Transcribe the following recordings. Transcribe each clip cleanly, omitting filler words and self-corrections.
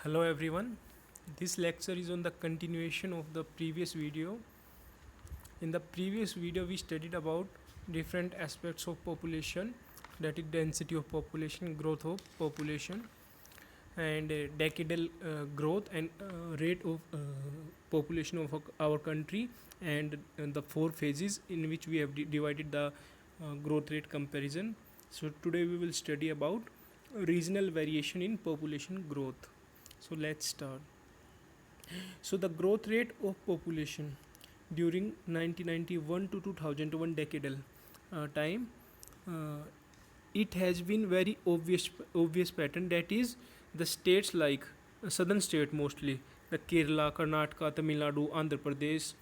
Hello everyone. This lecture is on the continuation of the previous video. In the previous video we studied about different aspects of population, that is density of population, growth of population, and decadal growth and rate of population of our country, and the four phases in which we have divided the growth rate comparison. So today we will study about regional variation in population growth. So let's start. So the growth rate of population during 1991 to 2001 decadal time, uh, it has been very obvious pattern, that is the states like southern state, mostly the Kerala, Karnataka, Tamil Nadu, Andhra Pradesh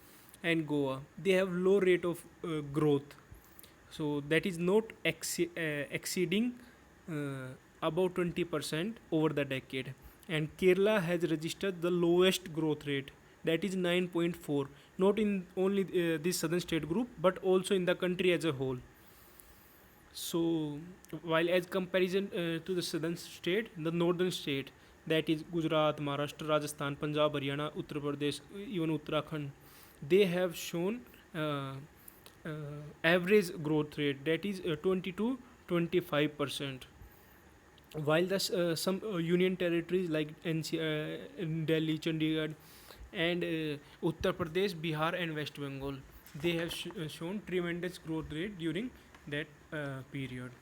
and Goa, they have low rate of growth. So that is not exceeding about 20% over the decade, and Kerala has registered the lowest growth rate, that is 9.4, not in only this southern state group but also in the country as a whole. So while as comparison to the southern state, the northern state, that is Gujarat, Maharashtra, Rajasthan, Punjab, Haryana, Uttar Pradesh, even Uttarakhand, they have shown uh, average growth rate, that is 20 to 25%, while the some union territories like Delhi, Chandigarh and Uttar Pradesh, Bihar and West Bengal, they have shown tremendous growth rate during that period.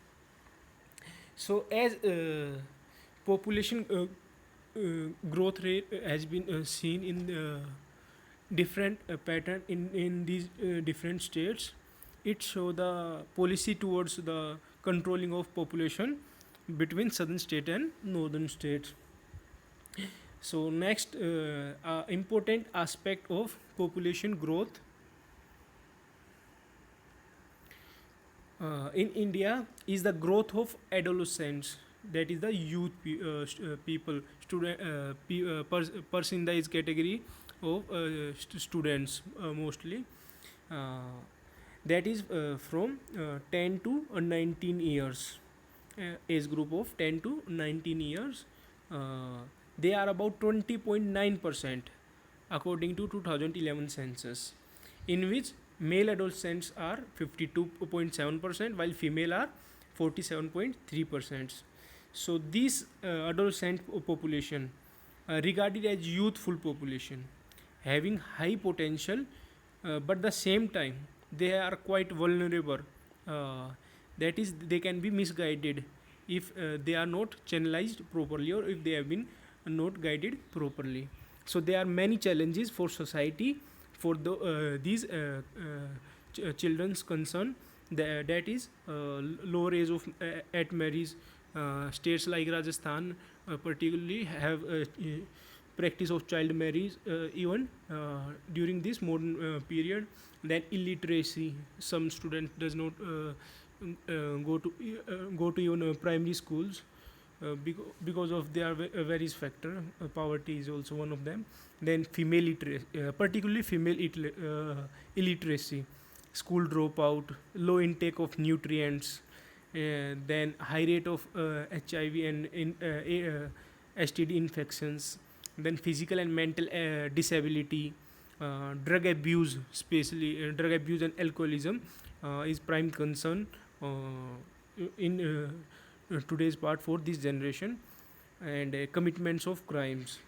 So as population growth rate has been seen in different pattern in these different states, it show the policy towards the controlling of population between southern state and northern states. So next important aspect of population growth in India is the growth of adolescents, that is the youth people, student person in the age category of students, mostly uh, that is from 10 to 19 years, age group of 10 to 19 years. uh, they are about 20.9% according to 2011 census, in which male adolescents are 52.7% while female are 47.3%. So this adolescent population regarded as youthful population, having high potential, but the same time they are quite vulnerable, uh, that is they can be misguided if they are not channelized properly, or if they have been not guided properly. So there are many challenges for society for these children's concern, that is lower age of at marriage. States like Rajasthan particularly have practice of child marriage even during this modern period. Then illiteracy, some student does not go to even primary schools because of their various factor. Poverty is also one of them. Then female particularly female illiteracy, school dropout, low intake of nutrients, then high rate of HIV and STD infections, then physical and mental disability, drug abuse, especially drug abuse and alcoholism is prime concern in today's part for this generation, and commitments of crimes.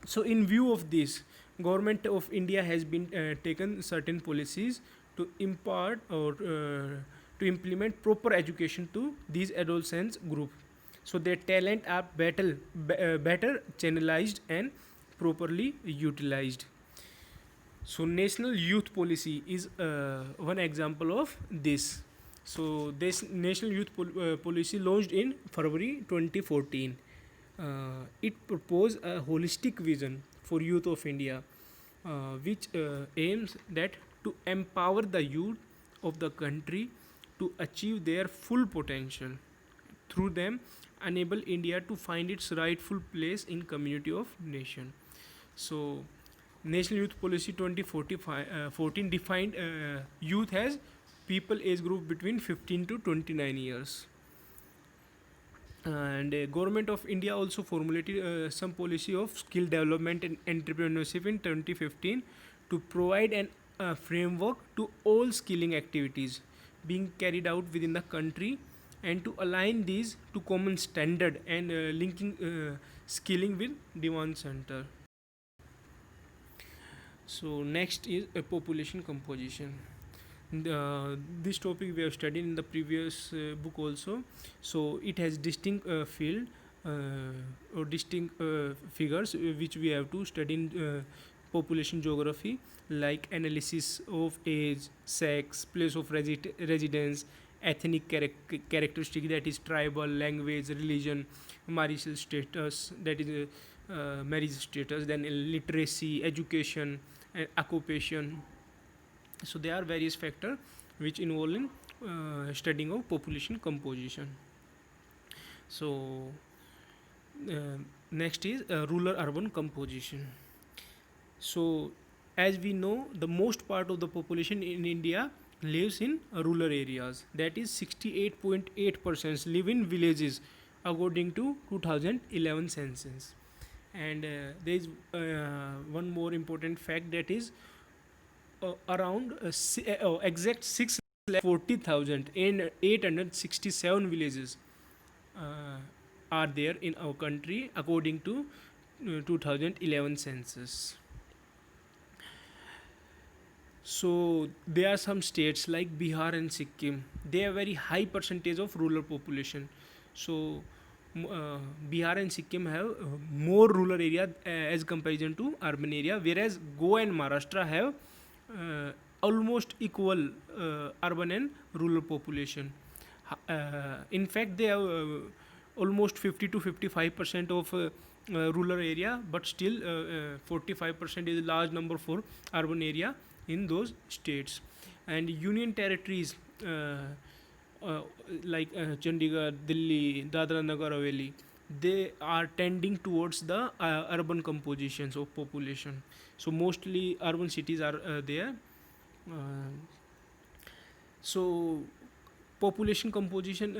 So in view of this, government of India has been taken certain policies to impart or to implement proper education to these adolescents group, so their talent are better channelized and properly utilized. So national youth policy is one example of this. So this national youth policy launched in February 2014. It proposed a holistic vision for youth of India, which aims that to empower the youth of the country to achieve their full potential, through them enable India to find its rightful place in community of nation. So National Youth Policy 2014 defined youth as people age group between 15 to 29 years. And government of India also formulated some policy of skill development and entrepreneurship in 2015 to provide an framework to all skilling activities being carried out within the country, and to align these to common standard and linking skilling with demand center. So next is a population composition. This topic we have studied in the previous book also. So it has distinct field or distinct figures which we have to study in population geography, like analysis of age, sex, place of residence, ethnic characteristic, that is tribal, language, religion, marital status, that is marriage status, then literacy, education, and occupation. So there are various factors which involve in studying of population composition. So uh, next is rural urban composition. So as we know, the most part of the population in India lives in rural areas, that is 68.8% live in villages according to 2011 census. And there is one more important fact, that is around exact 640,000 and 867 villages are there in our country according to 2011 census. So there are some states like Bihar and Sikkim. They have very high percentage of rural population. So Bihar and Sikkim have more rural area as comparison to urban area, whereas Goa and Maharashtra have almost equal urban and rural population. In fact, they have almost 50 to 55% of rural area, but still 45% is a large number for urban area in those states. And union territories like Chandigarh, Delhi, Dadra Nagar Haveli, they are tending towards the urban compositions of population. So mostly urban cities are there. Uh, so population composition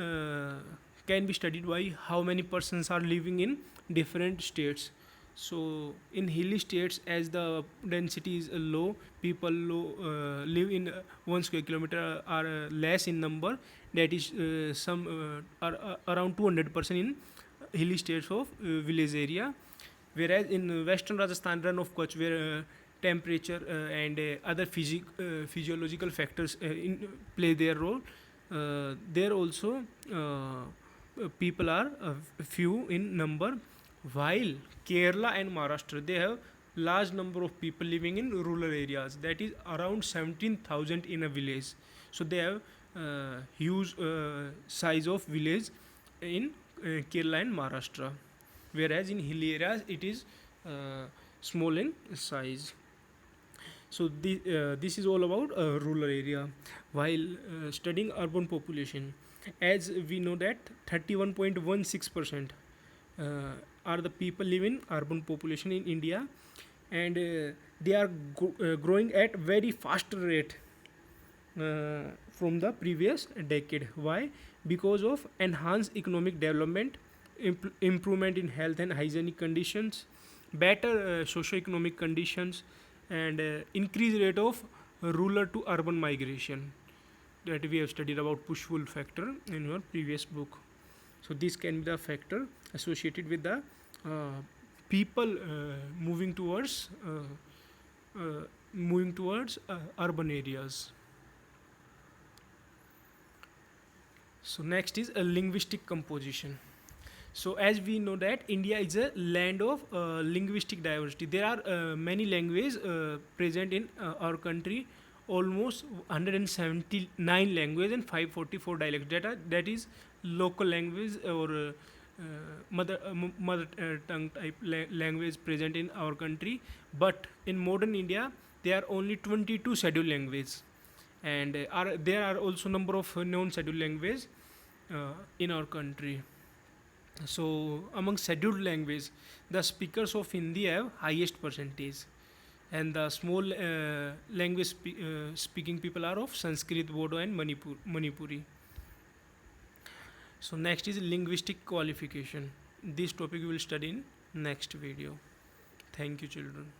can be studied by how many persons are living in different states. So in hilly states, as the density is low, people live in 1 square kilometer are less in number. That is some are around 200% in hilly states of village area. Whereas in western Rajasthan, run of Kutch, where temperature and other physiological factors play their role, there also people are few in number, while Kerala and Maharashtra, they have large number of people living in rural areas, that is around 17,000 in a village. So they have huge size of village in Kerala and Maharashtra, whereas in hilly areas it is small in size. So this is all about rural area. While studying urban population, as we know that 31.16% are the people living urban population in India, and they are growing at very fast rate from the previous decade. Why? Because of enhanced economic development, improvement in health and hygienic conditions, better socio-economic conditions, and increased rate of rural to urban migration, that we have studied about push-pull factor in your previous book. So this can be the factor associated with the people moving towards urban areas. So next is a linguistic composition. So as we know that India is a land of linguistic diversity. There are many languages present in our country, almost 179 languages and 544 dialects. That is local language or mother tongue type language present in our country. But in modern India, there are only 22 scheduled languages, and there are also number of non-scheduled languages in our country. So among scheduled language, the speakers of Hindi have highest percentage, and the small language speaking people are of Sanskrit, Bodo, and Manipuri. So next is linguistic qualification. This topic we will study in next video. Thank you children.